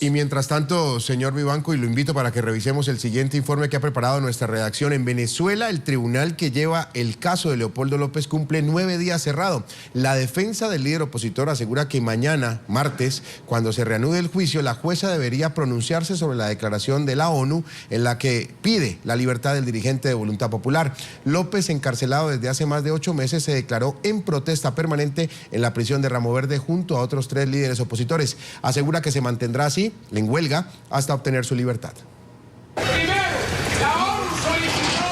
Y mientras tanto, señor Vivanco, y lo invito para que revisemos el siguiente informe que ha preparado nuestra redacción. En Venezuela, el tribunal que lleva el caso de Leopoldo López cumple 9 días cerrado. La defensa del líder opositor asegura que mañana, martes, cuando se reanude el juicio, la jueza debería pronunciarse sobre la declaración de la ONU en la que pide la libertad del dirigente de Voluntad Popular. López, encarcelado desde hace más de 8 meses, se declaró en protesta permanente en la prisión de Ramo Verde junto a otros 3 líderes opositores. Asegura que se mantendrá así, en huelga, hasta obtener su libertad. Primero, la ONU solicitó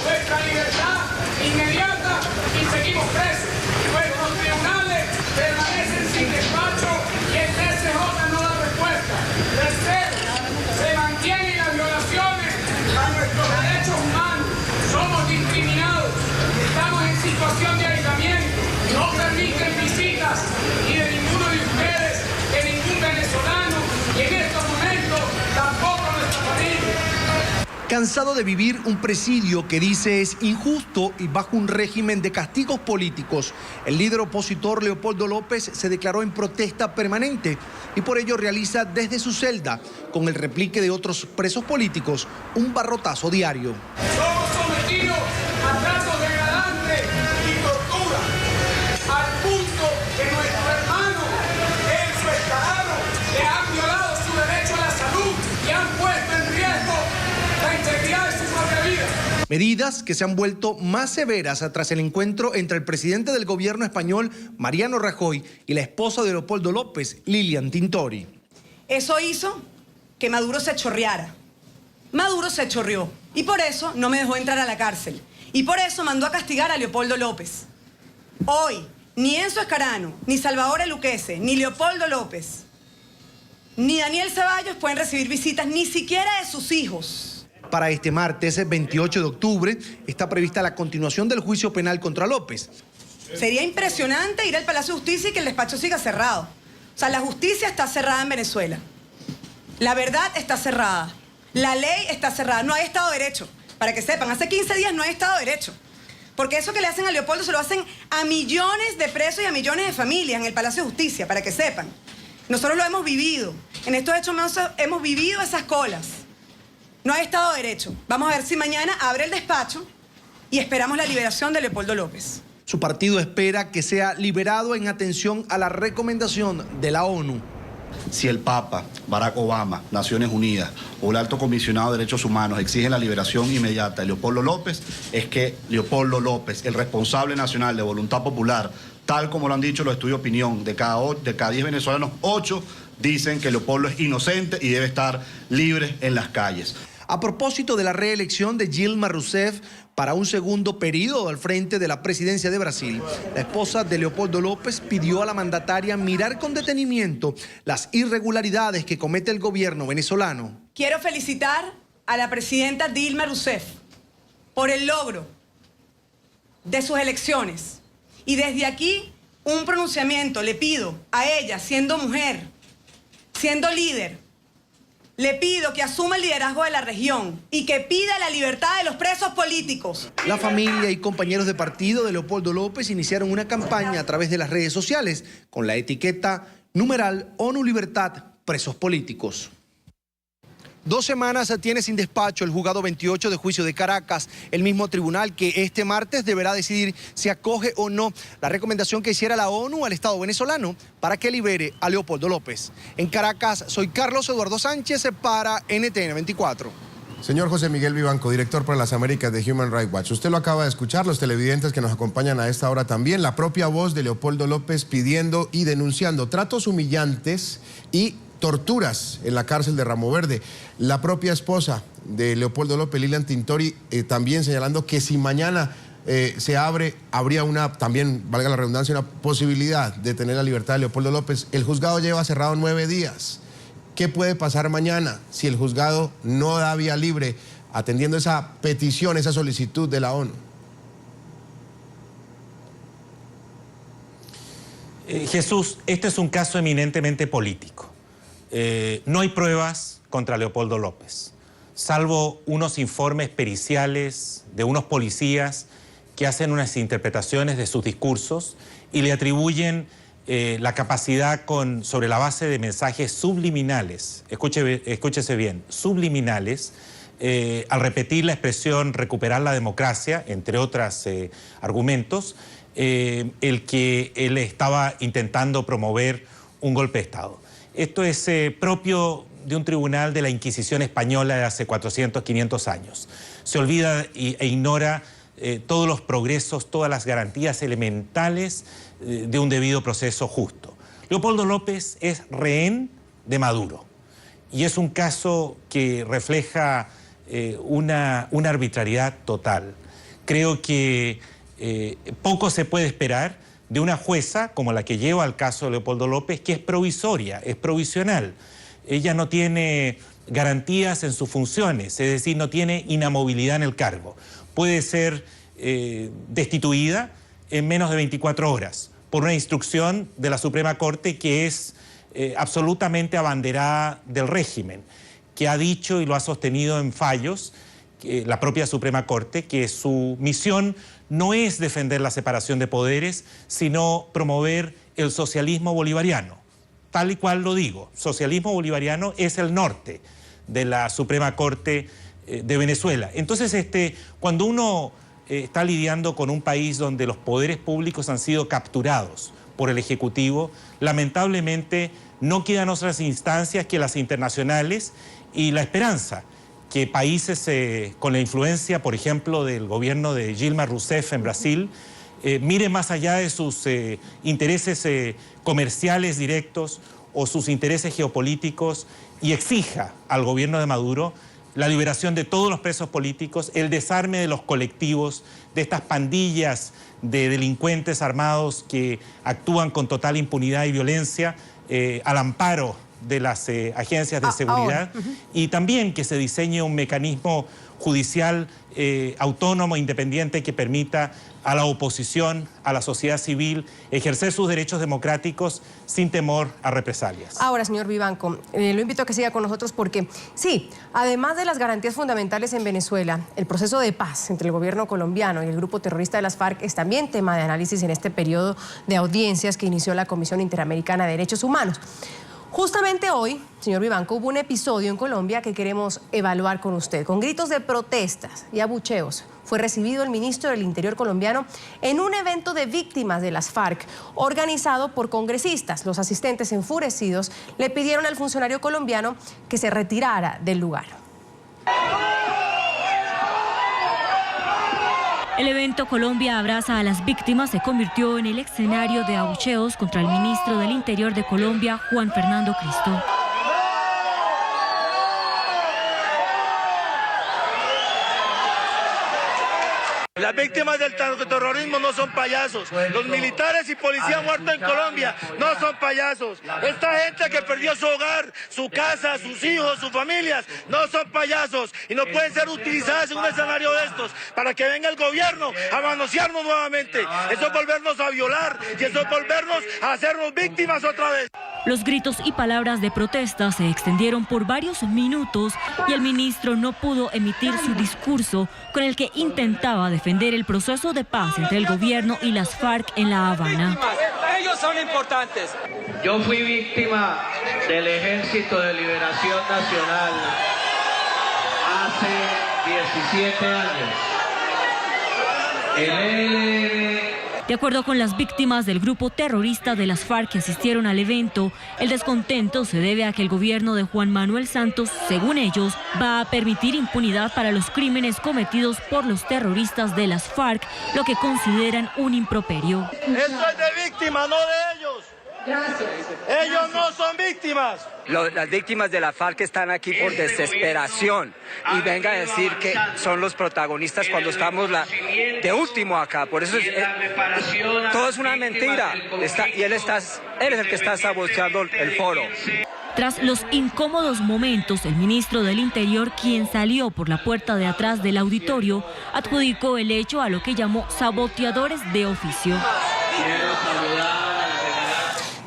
nuestra libertad inmediata y seguimos presos. Nuestros tribunales permanecen sin despacho y el TSJ no da respuesta. Tercero, se mantienen las violaciones a nuestros derechos humanos. Somos discriminados, estamos en situación de aislamiento, no permiten visitas ni de ninguno de ustedes, de ningún venezolano. Y en estos momentos tampoco nuestra familia. Cansado de vivir un presidio que dice es injusto y bajo un régimen de castigos políticos, el líder opositor Leopoldo López se declaró en protesta permanente y por ello realiza desde su celda, con el replique de otros presos políticos, un barrotazo diario. Somos sometidos a tratos degradantes y tortura, al punto que nuestro hermano, en su escalado, le han violado su derecho a la salud y han puesto en riesgo la integridad de su propia vida. Medidas que se han vuelto más severas tras el encuentro entre el presidente del gobierno español, Mariano Rajoy, y la esposa de Leopoldo López, Lilian Tintori. Eso hizo que Maduro se chorreara. Maduro se chorreó y por eso no me dejó entrar a la cárcel. Y por eso mandó a castigar a Leopoldo López. Hoy, ni Enzo Escarano, ni Salvador Luqueze, ni Leopoldo López, ni Daniel Ceballos pueden recibir visitas ni siquiera de sus hijos. Para este martes, 28 de octubre, está prevista la continuación del juicio penal contra López. Sería impresionante ir al Palacio de Justicia y que el despacho siga cerrado. O sea, la justicia está cerrada en Venezuela. La verdad está cerrada. La ley está cerrada. No hay Estado de Derecho. Para que sepan, hace 15 días no hay Estado de Derecho. Porque eso que le hacen a Leopoldo se lo hacen a millones de presos y a millones de familias en el Palacio de Justicia, para que sepan. Nosotros lo hemos vivido. En estos hechos hemos vivido esas colas. No hay Estado de Derecho. Vamos a ver si mañana abre el despacho y esperamos la liberación de Leopoldo López. Su partido espera que sea liberado en atención a la recomendación de la ONU. Si el Papa, Barack Obama, Naciones Unidas o el Alto Comisionado de Derechos Humanos exigen la liberación inmediata de Leopoldo López, es que Leopoldo López, el responsable nacional de Voluntad Popular, tal como lo han dicho los estudios de opinión, de cada 10 venezolanos, 8 dicen que Leopoldo es inocente y debe estar libre en las calles. A propósito de la reelección de Dilma Rousseff para un segundo periodo al frente de la presidencia de Brasil, la esposa de Leopoldo López pidió a la mandataria mirar con detenimiento las irregularidades que comete el gobierno venezolano. Quiero felicitar a la presidenta Dilma Rousseff por el logro de sus elecciones. Y desde aquí, un pronunciamiento le pido a ella, siendo mujer, siendo líder, le pido que asuma el liderazgo de la región y que pida la libertad de los presos políticos. La familia y compañeros de partido de Leopoldo López iniciaron una campaña a través de las redes sociales con la etiqueta #ONU Libertad Presos Políticos. 2 semanas tiene sin despacho el juzgado 28 de juicio de Caracas, el mismo tribunal que este martes deberá decidir si acoge o no la recomendación que hiciera la ONU al Estado venezolano para que libere a Leopoldo López. En Caracas, soy Carlos Eduardo Sánchez para NTN 24. Señor José Miguel Vivanco, director para las Américas de Human Rights Watch. Usted lo acaba de escuchar, los televidentes que nos acompañan a esta hora también, la propia voz de Leopoldo López pidiendo y denunciando tratos humillantes y torturas en la cárcel de Ramo Verde. La propia esposa de Leopoldo López, Lilian Tintori, también señalando que si mañana se abre, habría una, también, valga la redundancia, una posibilidad de tener la libertad de Leopoldo López. El juzgado lleva cerrado 9 días. ¿Qué puede pasar mañana si el juzgado no da vía libre atendiendo esa petición, esa solicitud de la ONU? Jesús, este es un caso eminentemente político. No hay pruebas contra Leopoldo López, salvo unos informes periciales de unos policías que hacen unas interpretaciones de sus discursos y le atribuyen la capacidad sobre la base de mensajes subliminales, escúchese bien, subliminales, al repetir la expresión recuperar la democracia, entre otros argumentos, el que él estaba intentando promover un golpe de Estado. Esto es propio de un tribunal de la Inquisición española de hace 400, 500 años. Se olvida e ignora todos los progresos, todas las garantías elementales de un debido proceso justo. Leopoldo López es rehén de Maduro y es un caso que refleja una arbitrariedad total. Creo que poco se puede esperar de una jueza como la que lleva al caso de Leopoldo López, que es provisoria, es provisional. Ella no tiene garantías en sus funciones, es decir, no tiene inamovilidad en el cargo. Puede ser destituida en menos de 24 horas por una instrucción de la Suprema Corte que es absolutamente abanderada del régimen, que ha dicho y lo ha sostenido en fallos, la propia Suprema Corte, que su misión no es defender la separación de poderes, sino promover el socialismo bolivariano. Tal y cual lo digo, socialismo bolivariano es el norte de la Suprema Corte de Venezuela. Entonces, cuando uno está lidiando con un país donde los poderes públicos han sido capturados por el Ejecutivo, lamentablemente no quedan otras instancias que las internacionales y la esperanza que países con la influencia, por ejemplo, del gobierno de Dilma Rousseff en Brasil, mire más allá de sus intereses comerciales directos o sus intereses geopolíticos y exija al gobierno de Maduro la liberación de todos los presos políticos, el desarme de los colectivos, de estas pandillas de delincuentes armados que actúan con total impunidad y violencia al amparo de las agencias de seguridad, y también que se diseñe un mecanismo judicial autónomo, independiente, que permita a la oposición, a la sociedad civil, ejercer sus derechos democráticos sin temor a represalias. Ahora, señor Vivanco, lo invito a que siga con nosotros porque, sí, además de las garantías fundamentales en Venezuela, el proceso de paz entre el gobierno colombiano y el grupo terrorista de las FARC es también tema de análisis en este periodo de audiencias que inició la Comisión Interamericana de Derechos Humanos. Justamente hoy, señor Vivanco, hubo un episodio en Colombia que queremos evaluar con usted. Con gritos de protestas y abucheos fue recibido el ministro del Interior colombiano en un evento de víctimas de las FARC organizado por congresistas. Los asistentes enfurecidos le pidieron al funcionario colombiano que se retirara del lugar. El evento Colombia abraza a las víctimas se convirtió en el escenario de abucheos contra el ministro del Interior de Colombia, Juan Fernando Cristo. Las víctimas del terrorismo no son payasos. Los militares y policías muertos en Colombia no son payasos. Esta gente que perdió su hogar, su casa, sus hijos, sus familias, no son payasos y no pueden ser utilizadas en un escenario de estos para que venga el gobierno a manosearnos nuevamente. Eso es volvernos a violar y eso es volvernos a hacernos víctimas otra vez. Los gritos y palabras de protesta se extendieron por varios minutos y el ministro no pudo emitir su discurso con el que intentaba defender el proceso de paz entre el gobierno y las FARC en La Habana. Ellos son importantes. Yo fui víctima del Ejército de Liberación Nacional hace 17 años. El ELN. De acuerdo con las víctimas del grupo terrorista de las FARC que asistieron al evento, el descontento se debe a que el gobierno de Juan Manuel Santos, según ellos, va a permitir impunidad para los crímenes cometidos por los terroristas de las FARC, lo que consideran un improperio. Esto es de víctimas, no de ellos. Gracias. Ellos no son víctimas. Las víctimas de la FARC están aquí por desesperación y venga a decir que son los protagonistas cuando estamos de último acá. Por eso todo es una mentira. Él es el que está saboteando el foro. Tras los incómodos momentos, el ministro del Interior, quien salió por la puerta de atrás del auditorio, adjudicó el hecho a lo que llamó saboteadores de oficio.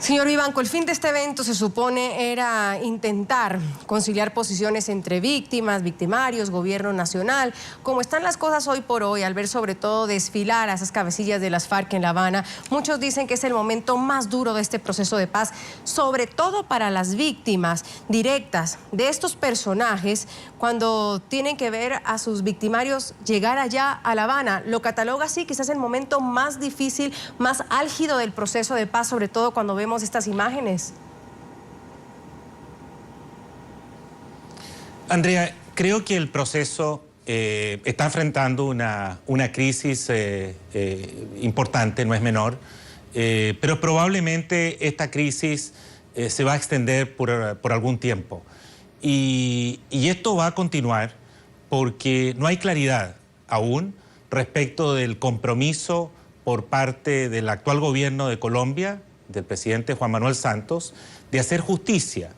Señor Vivanco, el fin de este evento se supone era intentar conciliar posiciones entre víctimas, victimarios, gobierno nacional. Como están las cosas hoy por hoy, al ver sobre todo desfilar a esas cabecillas de las FARC en La Habana, muchos dicen que es el momento más duro de este proceso de paz, sobre todo para las víctimas directas de estos personajes, cuando tienen que ver a sus victimarios llegar allá a La Habana. Lo cataloga así, quizás el momento más difícil, más álgido del proceso de paz, sobre todo cuando vemos estas imágenes. Andrea, creo que el proceso está enfrentando una crisis importante, no es menor, pero probablemente esta crisis se va a extender por algún tiempo. Y esto va a continuar porque no hay claridad aún respecto del compromiso por parte del actual gobierno de Colombia, del presidente Juan Manuel Santos, de hacer justicia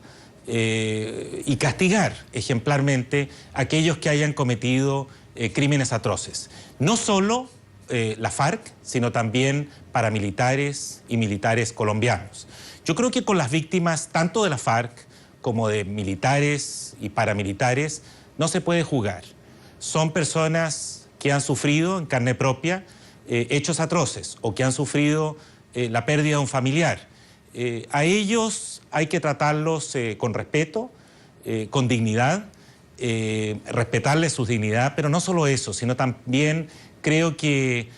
y castigar ejemplarmente a aquellos que hayan cometido crímenes atroces. No solo la FARC, sino también paramilitares y militares colombianos. Yo creo que con las víctimas tanto de la FARC como de militares y paramilitares no se puede jugar. Son personas que han sufrido en carne propia hechos atroces o que han sufrido la pérdida de un familiar. A ellos hay que tratarlos con respeto, con dignidad, respetarles su dignidad, pero no solo eso, sino también creo que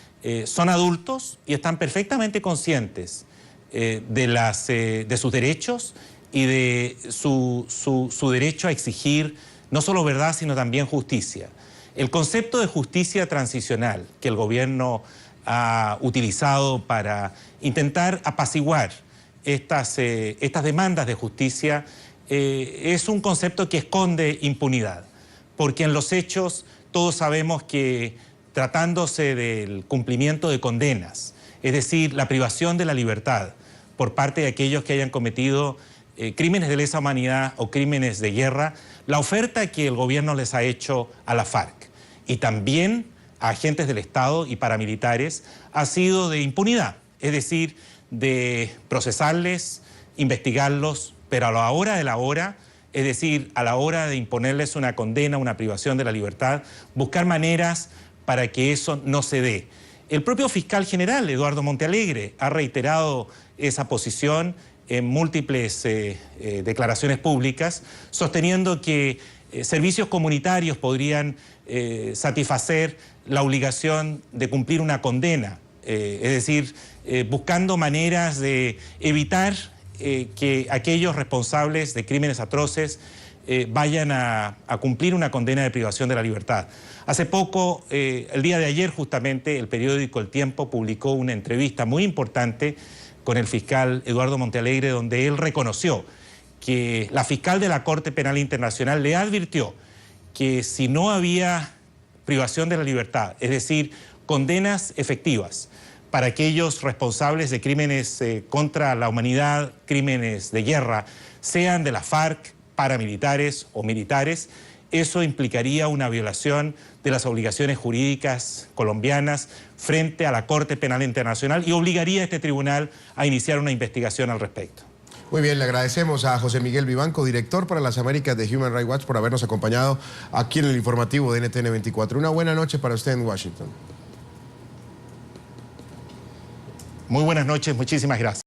son adultos y están perfectamente conscientes de sus derechos y de su derecho a exigir no solo verdad, sino también justicia. El concepto de justicia transicional que el gobierno ha utilizado para intentar apaciguar estas demandas de justicia es un concepto que esconde impunidad, porque en los hechos todos sabemos que tratándose del cumplimiento de condenas, es decir, la privación de la libertad por parte de aquellos que hayan cometido crímenes de lesa humanidad o crímenes de guerra, la oferta que el gobierno les ha hecho a la FARC y también a agentes del Estado y paramilitares ha sido de impunidad, es decir, de procesarles, investigarlos, pero a la hora de la hora, es decir, a la hora de imponerles una condena, una privación de la libertad, buscar maneras para que eso no se dé. El propio fiscal general, Eduardo Montealegre, ha reiterado esa posición en múltiples declaraciones públicas, sosteniendo que servicios comunitarios podrían satisfacer la obligación de cumplir una condena, es decir, buscando maneras de evitar que aquellos responsables de crímenes atroces vayan a cumplir una condena de privación de la libertad. Hace poco, el día de ayer justamente, el periódico El Tiempo publicó una entrevista muy importante con el fiscal Eduardo Montealegre, donde él reconoció que la fiscal de la Corte Penal Internacional le advirtió que si no había privación de la libertad, es decir, condenas efectivas para aquellos responsables de crímenes contra la humanidad, crímenes de guerra, sean de la FARC, paramilitares o militares, eso implicaría una violación de las obligaciones jurídicas colombianas frente a la Corte Penal Internacional y obligaría a este tribunal a iniciar una investigación al respecto. Muy bien, le agradecemos a José Miguel Vivanco, director para las Américas de Human Rights Watch, por habernos acompañado aquí en el informativo de NTN 24. Una buena noche para usted en Washington. Muy buenas noches, muchísimas gracias.